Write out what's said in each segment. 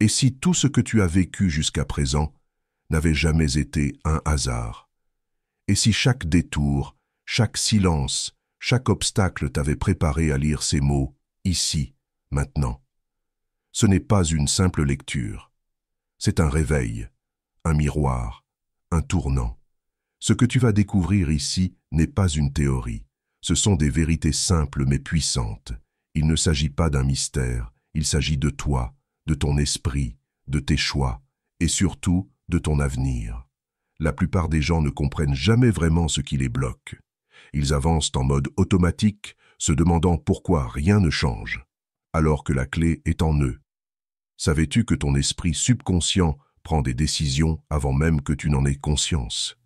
Et si tout ce que tu as vécu jusqu'à présent n'avait jamais été un hasard? Et si chaque détour, chaque silence, chaque obstacle t'avait préparé à lire ces mots, ici, maintenant? Ce n'est pas une simple lecture. C'est un réveil, un miroir, un tournant. Ce que tu vas découvrir ici n'est pas une théorie. Ce sont des vérités simples mais puissantes. Il ne s'agit pas d'un mystère, il s'agit de toi, de ton esprit, de tes choix, et surtout de ton avenir. La plupart des gens ne comprennent jamais vraiment ce qui les bloque. Ils avancent en mode automatique, se demandant pourquoi rien ne change, alors que la clé est en eux. Savais-tu que ton esprit subconscient prend des décisions avant même que tu n'en aies conscience?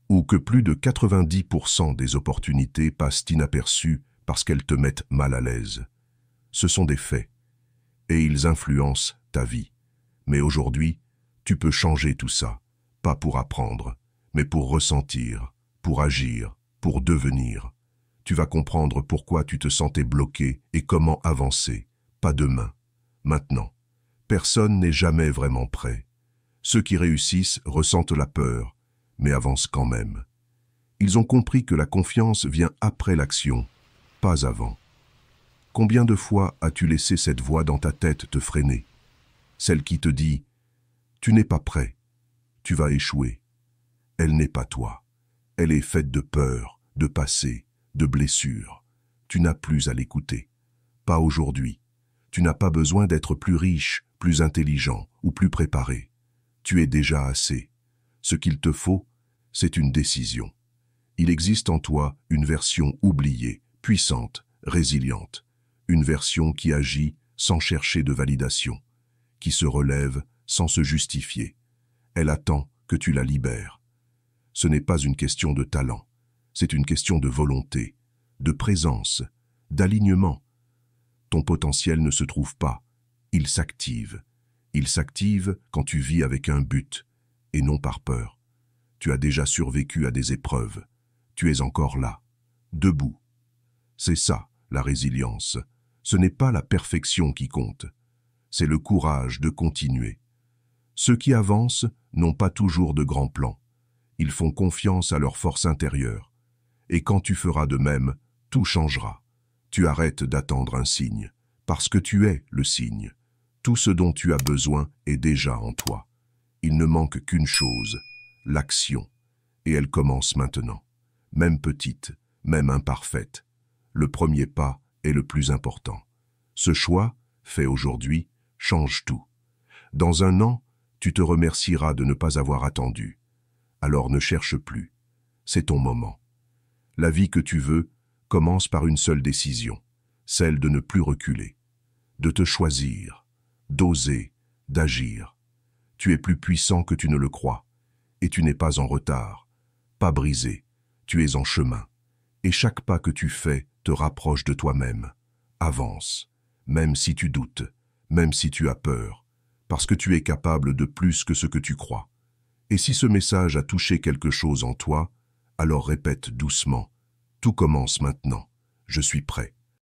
Ou que plus de 90% des opportunités passent inaperçues parce qu'elles te mettent mal à l'aise? Ce sont des faits, et ils influencent ta vie. Mais aujourd'hui, tu peux changer tout ça, pas pour apprendre, mais pour ressentir, pour agir, pour devenir. Tu vas comprendre pourquoi tu te sentais bloqué et comment avancer, pas demain, maintenant. Personne n'est jamais vraiment prêt. Ceux qui réussissent ressentent la peur, mais avancent quand même. Ils ont compris que la confiance vient après l'action, pas avant. Combien de fois as-tu laissé cette voix dans ta tête te freiner? Celle qui te dit « Tu n'es pas prêt, tu vas échouer ». Elle n'est pas toi. Elle est faite de peur, de passé, de blessures. Tu n'as plus à l'écouter. Pas aujourd'hui. Tu n'as pas besoin d'être plus riche, plus intelligent ou plus préparé. Tu es déjà assez. Ce qu'il te faut, c'est une décision. Il existe en toi une version oubliée, puissante, résiliente. Une version qui agit sans chercher de validation, qui se relève sans se justifier. Elle attend que tu la libères. Ce n'est pas une question de talent, c'est une question de volonté, de présence, d'alignement. Ton potentiel ne se trouve pas, il s'active. Il s'active quand tu vis avec un but, et non par peur. Tu as déjà survécu à des épreuves. Tu es encore là, debout. C'est ça, la résilience. Ce n'est pas la perfection qui compte. C'est le courage de continuer. Ceux qui avancent n'ont pas toujours de grands plans. Ils font confiance à leur force intérieure. Et quand tu feras de même, tout changera. Tu arrêtes d'attendre un signe, parce que tu es le signe. Tout ce dont tu as besoin est déjà en toi. Il ne manque qu'une chose, l'action. Et elle commence maintenant. Même petite, même imparfaite. Le premier pas est le plus important. Ce choix, fait aujourd'hui, change tout. Dans un an, tu te remercieras de ne pas avoir attendu. Alors ne cherche plus. C'est ton moment. La vie que tu veux commence par une seule décision, celle de ne plus reculer, de te choisir, d'oser, d'agir. Tu es plus puissant que tu ne le crois, et tu n'es pas en retard, pas brisé, tu es en chemin. Et chaque pas que tu fais te rapproche de toi-même. Avance, même si tu doutes, même si tu as peur, parce que tu es capable de plus que ce que tu crois. Et si ce message a touché quelque chose en toi, alors répète doucement, tout commence maintenant, je suis prêt.